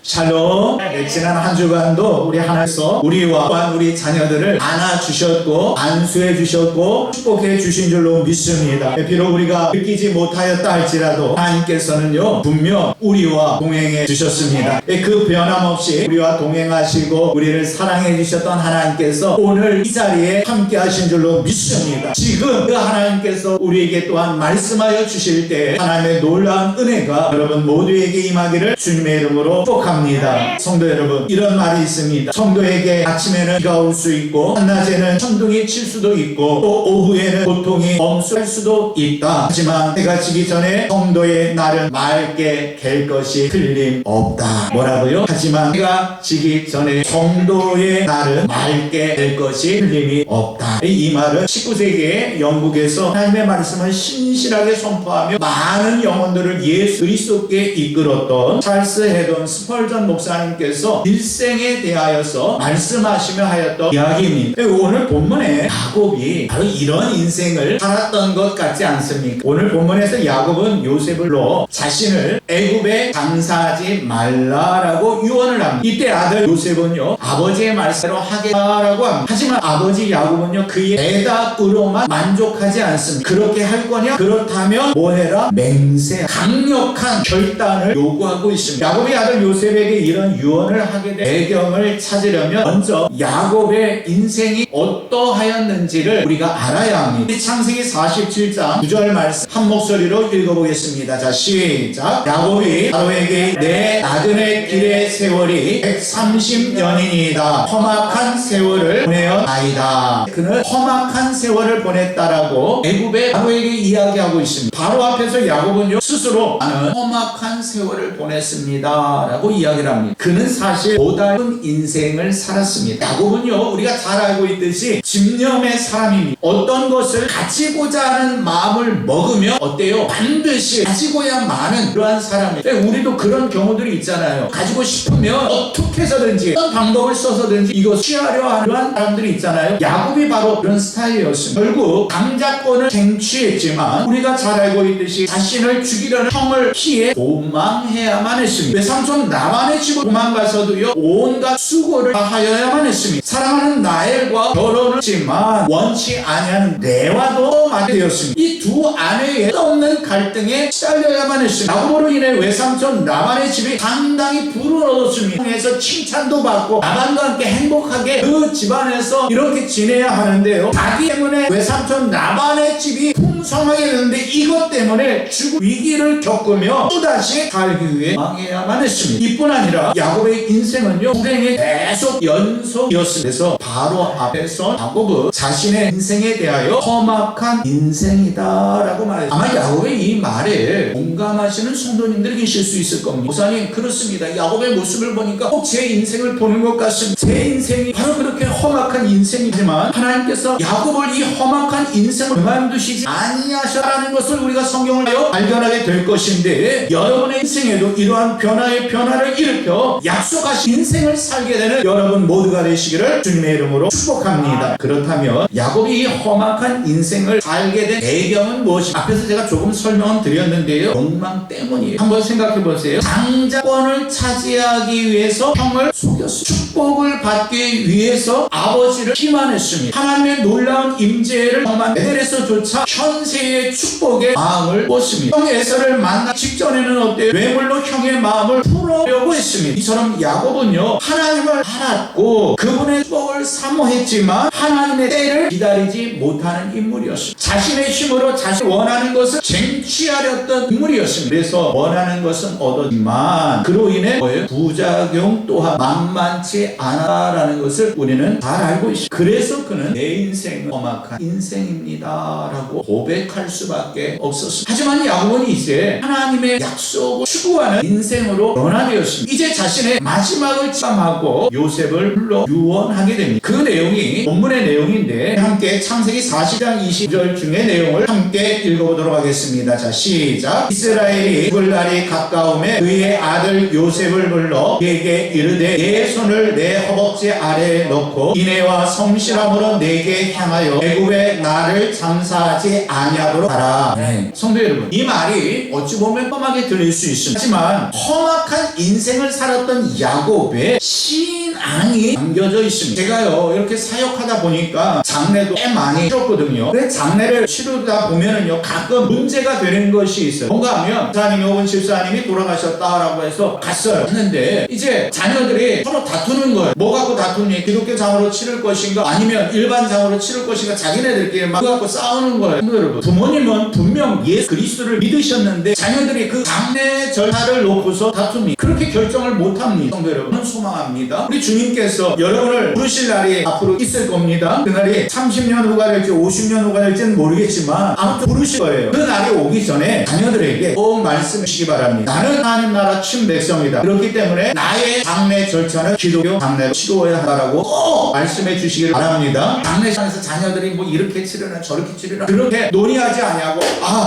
샬롬. 지난 한 주간도 우리 하나님께서 우리와 또한 우리 자녀들을 안아주셨고 안수해 주셨고 축복해 주신 줄로 믿습니다. 비록 우리가 느끼지 못하였다 할지라도 하나님께서는요 분명 우리와 동행해 주셨습니다. 그 변함없이 우리와 동행하시고 우리를 사랑해 주셨던 하나님께서 오늘 이 자리에 함께 하신 줄로 믿습니다. 지금 그 하나님께서 우리에게 또한 말씀하여 주실 때 하나님의 놀라운 은혜가 여러분 모두에게 임하기를 주님의 이름으로 축복합니다. 성도 여러분, 이런 말이 있습니다. 성도에게 아침에는 비가 올 수 있고 한낮에는 천둥이 칠 수도 있고 또 오후에는 고통이 멈출 수도 있다. 하지만 해가 지기 전에 성도의 날은 맑게 될 것이 틀림없다. 뭐라고요? 하지만 해가 지기 전에 성도의 날은 맑게 될 것이 틀림이 없다. 이 말은 19세기에 영국에서 하나님의 말씀을 신실하게 선포하며 많은 영혼들을 예수 그리스도께 이끌었던 찰스 헤돈 스펄전 목사님께서 일생에 대하여서 말씀하시며 하였던 이야기입니다. 오늘 본문에 야곱이 바로 이런 인생을 살았던 것 같지 않습니까? 오늘 본문에서 야곱은 요셉을로 자신을 애굽에 장사하지 말라라고 유언을 합니다. 이때 아들 요셉은요 아버지의 말씀대로 하겠다라고 합니다. 하지만 아버지 야곱은요 그의 대답으로만 만족하지 않습니다. 그렇게 할 거냐? 그렇다면 뭐해라? 맹세, 강력한 결단을 요구하고 있습니다. 야곱의 아들 요셉에게 이런 유언을 하게 된 배경을 찾으려면 먼저 야곱의 인생이 어떠하였는지를 우리가 알아야 합니다. 창세기 47장 9절 말씀 한 목소리로 읽어보겠습니다. 자, 시작. 야곱이 바로에게 내 나그네 길의 세월이 130년이니이다. 험악한 세월을 보내었나이다. 그는 험악한 세월을 보냈다라고 애굽의 바로에게 이야기하고 있습니다. 바로 앞에서 야곱은요 스스로 나는 험악한 세월을 보냈습니다 라고 이야기를 합니다. 그는 사실 고달픈 인생을 살았습니다. 야곱은요 우리가 잘 알고 있듯이 집념의 사람입니다. 어떤 것을 가지고자 하는 마음을 먹으면 어때요? 반드시 가지고야만은 그러한 사람이에요. 우리도 그런 경우들이 있잖아요. 가지고 싶으면 어떻게 해서든지 어떤 방법을 써서든지 이거 취하려 하는 그러한 사람들이 있잖아요. 야곱이 바로 그런 스타일이었습니다. 결국 강자권을 쟁취했지만 우리가 잘 알고 있듯이 자신을 죽이려는 형을 피해 도망해야만 했습니다. 외삼촌 라반의 집으로 도망가서도요 온갖 수고를 하여야만 했습니다. 사랑하는 라헬과 결혼을 했지만 원치 아니하는 레와도 맞게 되었습니다. 이 두 아내의 없는 갈등에 시달려야만 했습니다. 야곱으로 인해 외삼촌 라반의 집이 상당히 불을 얻었습니다. 통해서 칭찬도 받고 라반과 함께 행복하게 그 집안에서 이렇게 지내야 하는데요 자기 때문에 외삼촌 라반의 집이 풍성하게 되는데 이것 때문에 죽을 위기를 겪으며 또다시 살기 위해 망해야만 했습니다. 이뿐 아니라 야곱의 인생은요 불행의 계속 연속이었습니다. 그래서 바로 앞에서 야곱은 자신의 인생에 대하여 험악한 인생이다 라고 말했습니다. 아마 야곱의 이 말에 공감하시는 성도님들이 계실 수 있을 겁니다. 목사님 그렇습니다. 야곱의 모습을 보니까 꼭 제 인생을 보는 것 같습니다. 제 인생이 바로 그렇게 험악한 인생이지만 하나님께서 야곱을 이 험악한 인생을 그만두시지 아니하셨다는 것을 우리가 성경을 하여 발견하게 될 것인데 여러분의 인생에도 이러한 변화를 일으켜 약속하신 인생을 살게 되는 여러분 모두가 되시기를 주님의 이름으로 축복합니다. 그렇다면 야곱이 이 험악한 인생을 살게 된 배경은 무엇이? 앞에서 제가 조금 설명을 드렸는데요 욕망 때문이에요. 한번 생각해 보세요. 장자권을 차지하기 위해서 형을 속였습니다. 축복을 받기 위해서 아버지를 기만했습니다. 하나님의 놀라운 임재를 경험한 베델에서조차 현세의 축복의 마음을 꿨습니다. 형 에서를 만나 직전에는 어때요? 외물로 형의 마음을 풀어려고 했습니다. 이처럼 야곱은요 하나님을 알았고 그분의 축복을 사모했지만 하나님의 때를 기다리지 못하는 인물이었습니다. 자신의 힘으로 자신이 원하는 것을 쟁취하려던 인물이었습니다. 그래서 원하는 것은 얻었지만 그로 인해 뭐예요? 부작용 또한 만만치 않아라는 것을 우리는 잘 알고 있습니다. 그래서 그는 내 인생은 험악한 인생입니다 라고 고백할 수밖에 없었습니다. 하지만 야곱은 이제 하나님의 약속을 추구하는 인생으로 변화되었습니다. 이제 자신의 마지막을 지감하고 요셉을 불러 유언하게 됩니다. 그 내용이 본문의 내용인데 함께 창세기 40장 20절 중의 내용을 함께 읽어보도록 하겠습니다. 자, 시작. 이스라엘이 죽을 날이 가까움에 그의 아들 요셉을 불러 그에게 이르되 내 손을 내 허벅지 아래에 넣고 인애와 성실함으로 내게 향하여 애굽에 나를 장사하지 아니하도록 하라. 성도 여러분, 이 말이 어찌 보면 험하게 들릴 수 있습니다. 하지만 험악한 인생을 살았던 야곱의 신앙이 담겨져 있습니다. 제가요 이렇게 사역하다 보니까 장례도 꽤 많이 치렀거든요. 근데 장례를 치르다 보면은요 가끔 문제가 되는 것이 있어요. 뭔가 하면 목사님이 혹은 집사님이 돌아가셨다라고 해서 갔어요. 했는데 이제 자녀들이 서로 다투는 거예요. 뭐 갖고 다투니? 기독교 장으로 치를 것인가 아니면 일반 장으로 치를 것인가, 자기네들끼리 막 그거 갖고 싸우는 거예요. 여러분, 부모님은 분명 예수 그리스도를 믿으셨는데 자녀들이 그 장례 절차를 놓고서 다툽니다. 그렇게 결정을 못합니다. 성도 여러분, 소망합니다. 우리 주님께서 여러분을 부르실 날이 앞으로 있을 겁니다. 그날이 30년 후가 될지 50년 후가 될지는 모르겠지만 아무튼 부르실 거예요. 그 날이 오기 전에 자녀들에게 꼭 말씀 주시기 바랍니다. 나는 하나님 나라 친 백성이다. 그렇기 때문에 나의 장례 절차는 기독교 장례로 치루어야 한다라고 꼭 말씀해 주시길 바랍니다. 장례장에서 자녀들이 뭐 이렇게 치르나 저렇게 치르나 그렇게 논의하지 아니하고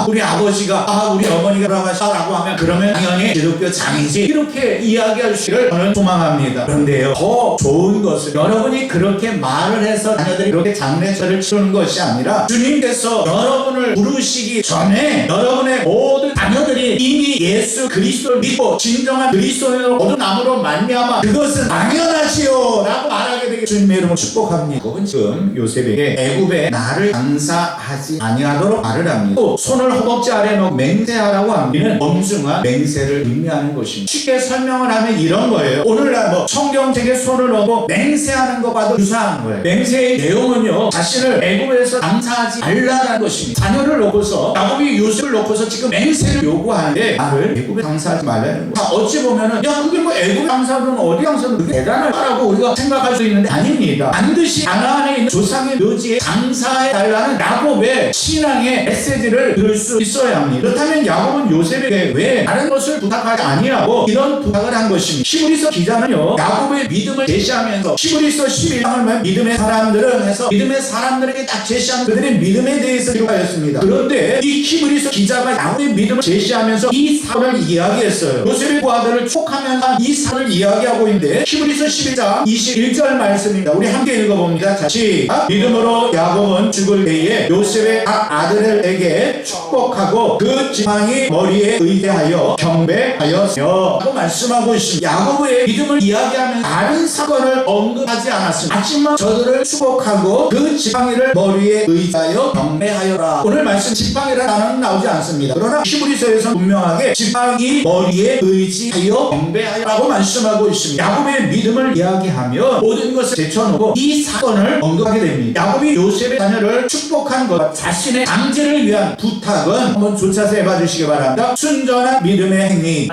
우리 아버지가 우리 어머니가 돌아가셨다라고 하면 그러면 당연히 기독교 장이지 이렇게 이야기할 수를 저는 소망합니다. 그런데요, 더 좋은 것은 여러분이 그렇게 말을 해서 자녀들이 그렇게 장례절을 치르는 것이 아니라 주님께서 여러분을 부르시기 전에 여러분의 모든 자녀들이 이미 예수 그리스도를 믿고 진정한 그리스도인으로 거듭남으로 말미암아 그것은 당연하지요 라고 말하게 되게 주님의 이름으로 축복합니다. 야곱은 지금 요셉에게 애굽에 나를 장사하지 아니하도록 말을 합니다. 또 손을 허벅지 아래 놓고 맹세하라고 합니다. 엄중한 맹세를 의미하는 것입니다. 쉽게 설명을 하면 이런 거예요. 오늘날 뭐 청경책에 손을 넣고 맹세하는 것과도 유사한 거예요. 맹세의 내용은요, 자신을 애굽에서 장사하지 말라는 것입니다. 자녀를 놓고서 야곱이 요셉을 놓고서 지금 맹세를 요구하는데 나를 애굽에 장사하지 말라는 거예요. 어찌 보면은 그게 뭐 애굽에 장사하든 어디 장사하든 그게 대단하다고 우리가 생각할 수 있는데 아닙니다. 반드시 가나안에 있는 조상의 묘지에 장사해 달라는 야곱의 신앙의 메시지를 들을 수 있어야 합니다. 그렇다면 야곱은 요셉에게 왜 다른 것을 부탁하지 아니하고 이런 부탁을 한 것입니다. 히브리서 기자는요 야곱의 믿음을 제시하면서 히브리서 11장을 믿음의 사람들은 해서 믿음의 사람들에게 딱 제시한 그들의 믿음에 대해서 기록하였습니다. 그런데 이 히브리서 기자가 야곱의 믿음을 제시하면서 이 사건을 이야기했어요. 요셉의 부하들을 촉하면서 이 사건을 이야기하고 있는데 히브리서 11장 21절 말씀입니다. 우리 함께 읽어봅니다. 자, 시작. 믿음으로 야곱은 죽을 때에 요셉의 각 아들에게 축복하고 그 지팡이 머리에 의대하여 경배하였으며 라고 말씀하고 있습니다. 야곱의 믿음을 이야기하면 다른 사건을 언급하지 않았습니다. 하지만 저들을 축복하고 그 지팡이를 머리에 의대하여 경배하여라. 오늘 말씀 지팡이라는 단어는 나오지 않습니다. 그러나 히브리서에서 분명하게 지팡이 머리에 의지하여 경배하여라고 말씀하고 있습니다. 야곱의 믿음을 이야기하며 모든 것을 제쳐놓고 이 사건을 언급하게 됩니다. 야곱이 요셉의 자녀를 축복한 것 자신의 장제를 위한 부탁은 한번 조차서 해봐 주시기 바랍니다. 순전한 믿음의 행위.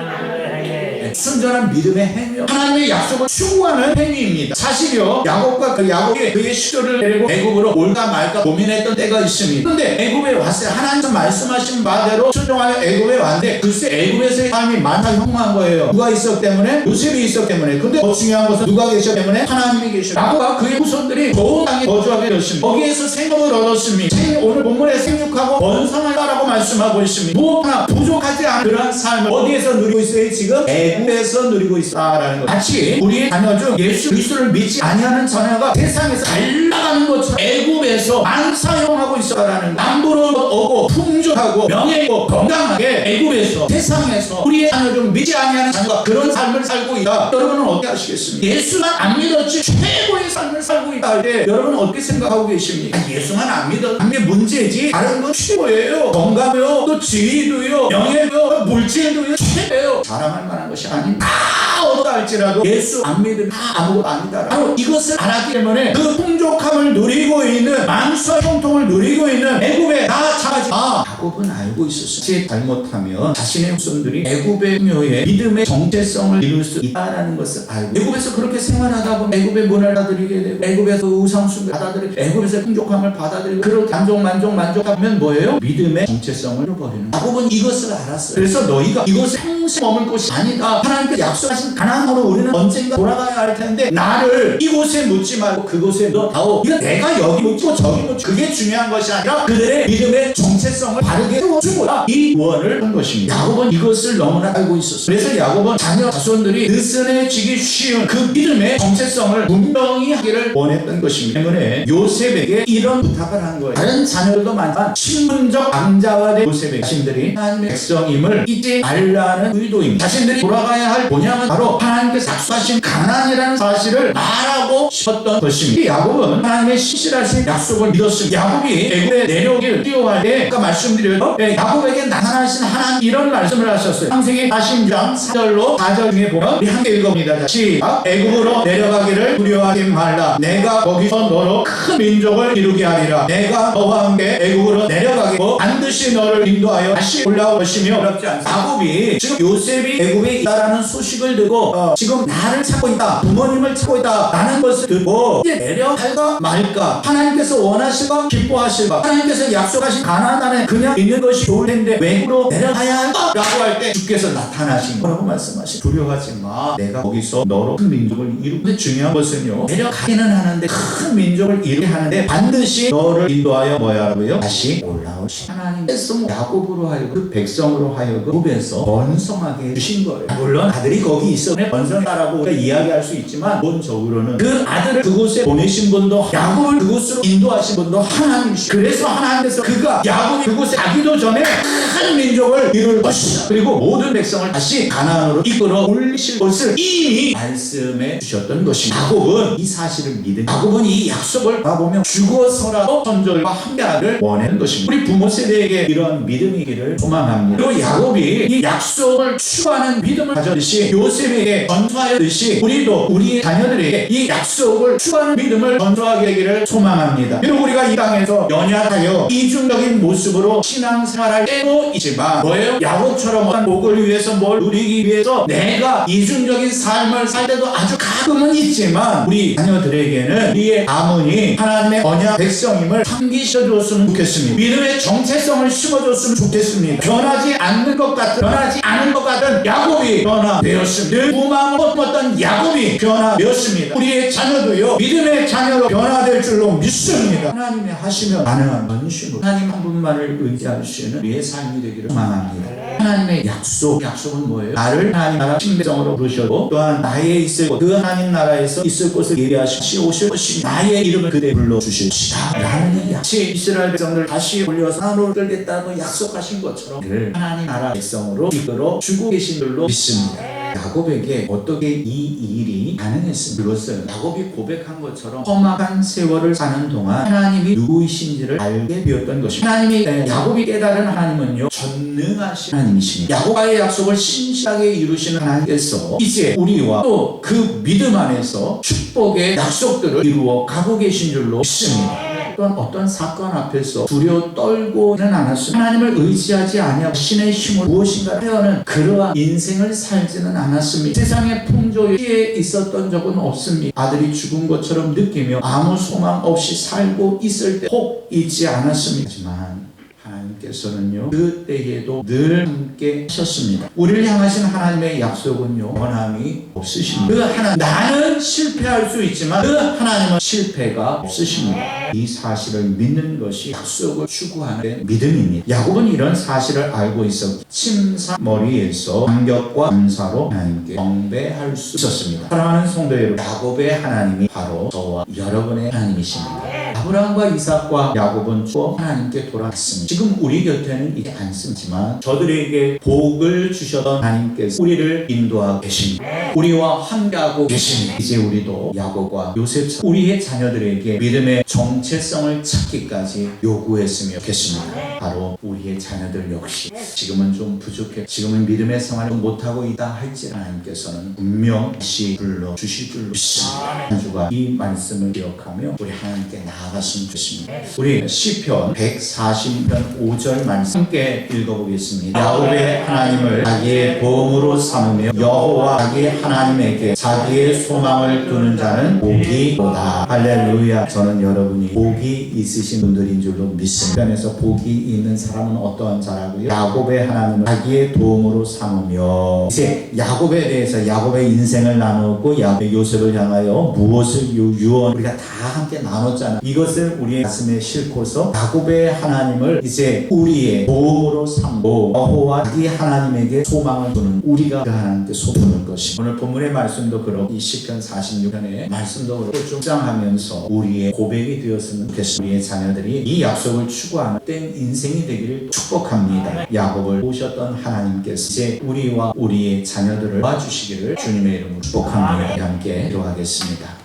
순전한 믿음의 행위요. 하나님의 약속을 추구하는 행위입니다. 사실요, 야곱과 야곱이 그의 시조를 데리고 애굽으로 올까 말까 고민했던 때가 있습니다. 그런데 애굽에 왔어요. 하나님께서 말씀하신 바대로 순종하여 애굽에 왔는데 글쎄 애굽에서의 삶이 많아 흉한 거예요. 누가 있었기 때문에? 요셉이 있었기 때문에. 근데 더 중요한 것은 누가 계셨기 때문에? 하나님이 계셨고 야곱과 그의 후손들이 좋은 땅에 거주하게 되었습니다. 거기에서 생업을 얻었습니다. 오늘 본문에 생육하고 번성하다라고 말씀하고 있습니다. 무엇 하나 부족하지 않은 그런 삶을 어디에서 누리고 있어요? 지금 애굽에서 누리고 있다라는 것. 마치 우리의 자녀 중 예수 그리스도를 믿지 아니하는 자녀가 세상에서 잘 나가는 것처럼 애굽에서 만사용하고 있어라는 것. 남부로 오고 풍족하고 명예있고 건강하게 애굽에서 세상에서 우리의 자녀 중 믿지 아니하는 자녀가 그런 삶을 살고 있다. 여러분은 어떻게 하시겠습니까? 예수만 안 믿었지 최고의 삶을 살고 있다 할 때 여러분은 어떻게 생각하고 계십니까? 예수만 안 믿어. 그게 문제지. 다른 건 최고예요. 건강이요, 또 지위도요, 명예도요, 물질도요, 최고예요. 자랑할 만한 것이 아닙니다. 다 얻었다 할지라도 예수 안 믿으면 다 아무것도 아니다. 바로 이것을 알았기 때문에 그 풍족함을 누리고 있는 만수와 형통을 누리고 있는 애굽에 다 차지. 야곱은 알고 있었어요. 잘못하면 자신의 후손들이 애굽의 묘에 믿음의 정체성을 이룰 수 있다는 것을 알고 애굽에서 그렇게 생활하다 보면 애굽의 문화를 받아들이게 되고 애굽에서 우상숭배를 받아들이고 애굽에서 풍족함을 받아들이고 그렇게 만족하면 뭐예요? 믿음의 정체성을 잃어버리는. 야곱은 이것을 알았어요. 그래서 너희가 이것을 평생 머물 곳이 아니다. 하나님께서 약속하신 가나안으로 우리는 언젠가 돌아가야 할 텐데 나를 이곳에 묻지 말고 그곳에 넣어다오. 이거 내가 여기 묻고 저기 묻고 그게 중요한 것이 아니라 그들의 믿음의 정체성을 바르게 세워주고자 이 구원을 한 것입니다. 야곱은 이것을 너무나 알고 있었어요. 그래서 야곱은 자녀 자손들이 느슨해지기 쉬운 그 믿음의 정체성을 분명히 하기를 원했던 것입니다. 때문에 요셉에게 이런 부탁을 한 거예요. 다른 자녀들도 많지만 신분적 강자화된 요셉의 자신들이 하나님의 백성임을 잊지 말라는 의도입니다. 자신들이 돌아가야 할 본향은 바로 하나님께서 약속하신 가나안이라는 사실을 말하고 싶었던 것입니다. 야곱은 하나님의 신실하신 약속을 믿었습니다. 야곱이 애굽에 내려오기를 뛰어갈 때 아까 말씀드렸죠. 야곱에게 나타나신 하나님 이런 말씀을 하셨어요. 창세기 40장 4절로 4절 중에 보면 우리 함께 읽어봅니다. 시작. 애굽으로 내려가기를 두려워하지 말라. 내가 거기서 너로 큰 민족을 이루게 하리라. 내가 너와 함께 애굽으로 내려가고 반드시 너를 인도하여 다시 올라올 것이며 어렵지 않습니다. 야곱이 지금 요셉이 애굽에 있다라는 소식을 듣고 지금 나를 찾고 있다, 부모님을 찾고 있다 라는 것을 듣고 이제 내려갈까 말까, 하나님께서 원하실까 기뻐하실까, 하나님께서 약속하신 가나안 땅에 그냥 있는 것이 좋을 텐데 외국으로 내려가야 할까 라고 할 때 주께서 나타나신 거라고 말씀하신. 두려워하지 마, 내가 거기서 너로 큰 민족을 이루고. 근데 중요한 것은요, 내려가기는 하는데 큰 민족을 이루게 하는데 반드시 너를 인도하여 뭐야 하고요, 다시 올라오시. 하나님께서 야곱으로 하여금 그 백성으로 하여금 애굽에서 번성하게 주신 거예요. 물론 아들이 거기 있었네 번성하라고 이야기할 수 있지만 본적으로는 그 아들을 그곳에 보내신 분도 야곱을 그곳으로 인도하신 분도 하나님이시죠. 그래서 하나님께서 그가 야곱이 그곳에 가기도 전에 큰 민족을 이룰 것이다, 그리고 모든 백성을 다시 가나안으로 이끌어 올리실 것을 이미 말씀해 주셨던 것입니다. 야곱은 이 사실을 믿은, 야곱은 이 약속을 바라보며 죽어서라도 선조들과 함께하기를 원하는 것입니다. 우리 부모 세대에게 이런 믿음이기를 소망합니다. 그리고 야곱이 이 약속을 추구하는 믿음을 가졌듯이 요셉에게 전수하였듯이 우리도 우리의 자녀들에게 이 약속을 추구하는 믿음을 전수하게 되기를 소망합니다. 그리고 우리가 이 땅에서 연약하여 이중적인 모습으로 신앙생활할 때도 있지만 뭐예요? 야곱처럼 어떤 복을 위해서 뭘 누리기 위해서 내가 이중적인 삶을 살 때도 아주 가끔은 있지만 우리 자녀들에게는 우리의 가문이 하나님의 언약 백성임을 상기시켜줬으면 좋겠습니다. 믿음의 정체성을 심어줬으면 좋겠습니다. 변하지 않는 것 같은, 변하지 않은 것 같은 야곱이 변화되었습니다. 늘 무마음으로 뻗던 야곱이 변화되었습니다. 우리의 자녀도요, 믿음의 자녀로 변화될 줄로 믿습니다. 하나님이 하시면 가능한 전심으로 하나님 한 분만을 의지할 수 있는 우리의 삶이 되기를 소망합니다. 하나님의 약속은 뭐예요? 나를 하나님 나라 신배성으로 부르셨고 또한 나의 있을 곳, 그 하나님 나라에서 있을 곳을 예비하시 오실 것이니 나의 이름을 그대 불러주실 것이다 라는 이야기. 이스라엘 백성들 다시 올려서 하나로 끌겠다고 약속하신 것처럼 그를 하나님 나라 백성으로 이끌어 주고 계신 줄로 믿습니다. 야곱에게 어떻게 이 일이 가능했습니까? 그것은 야곱이 고백한 것처럼 험악한 세월을 사는 동안 하나님이 누구이신지를 알게 되었던 것입니다. 하나님이 야곱이 깨달은 하나님은요, 전능하신 하나님이십니다. 야곱과의 약속을 신실하게 이루시는 하나님께서 이제 우리와 또 그 믿음 안에서 축복의 약속들을 이루어 가고 계신 줄로 믿습니다. 어떤 사건 앞에서 두려워 떨고는 않았습니다. 하나님을 의지하지 아니하고 신의 힘을 무엇인가 하여는 그러한 인생을 살지는 않았습니다. 세상의 풍조에 있었던 적은 없습니다. 아들이 죽은 것처럼 느끼며 아무 소망 없이 살고 있을 때 혹 잊지 않았습니다. 하지만 하나님께서는요, 그때에도 늘 함께 하셨습니다. 우리를 향하신 하나님의 약속은요, 변함이 없으십니다. 그 하나님, 나는 실패할 수 있지만 그 하나님은 실패가 없으십니다. 이 사실을 믿는 것이 약속을 추구하는 믿음입니다. 야곱은 이런 사실을 알고 있었고 침사머리에서 감격과 감사로 하나님께 경배할 수 있었습니다. 사랑하는 성도 여러분, 야곱의 하나님이 바로 저와 여러분의 하나님이십니다. 아브라함과 이삭과 야곱은 추억 하나님께 돌아갔습니다. 지금 우리 곁에는 있지 않지만 저들에게 복을 주셨던 하나님께서 우리를 인도하고 계십니다. 우리와 함께하고 계십니다. 이제 우리도 야곱과 요셉처럼 우리의 자녀들에게 믿음의 정체성을 찾기까지 요구했으면 좋겠습니다. 바로 우리의 자녀들 역시 지금은 좀 부족해, 지금은 믿음의 생활을 못하고 있다 할지 하나님께서는 분명히 불러주실 줄로 믿습니다. 한 주간 이 말씀을 기억하며 우리 하나님께 나아갔으면 좋겠습니다. 우리 시편 140편 5절 말씀 함께 읽어보겠습니다. 야곱의 하나님을 자기의 보험으로 삼으며 여호와 자기 하나님에게 자기의 소망을 두는 자는 복이 있도다. 할렐루야. 저는 여러분이 복이 있으신 분들인 줄로 믿습니다. 주변에서 복이 있는 사람은 어떠한 자라고요? 야곱의 하나님을 자기의 도움으로 삼으며. 이제 야곱에 대해서 야곱의 인생을 나누었고 야곱의 요셉을 향하여 무엇을 유언 우리가 다 함께 나눴잖아. 이것을 우리의 가슴에 싣고서 야곱의 하나님을 이제 우리의 도움으로 삼고 여호와 자기 하나님에게 소망을 두는 우리가 그 하나님께 소망을 것이. 오늘 본문의 말씀도 그렇고 이 시편 46편의 말씀도 그렇고 쫓장하면서 우리의 고백이 되었으면 좋겠습니다. 우리의 자녀들이 이 약속을 추구하는 된 인생이 되기를 축복합니다. 야곱을 보셨던 하나님께서 이제 우리와 우리의 자녀들을 도와주시기를 주님의 이름으로 축복합니다. 함께 기도하겠습니다.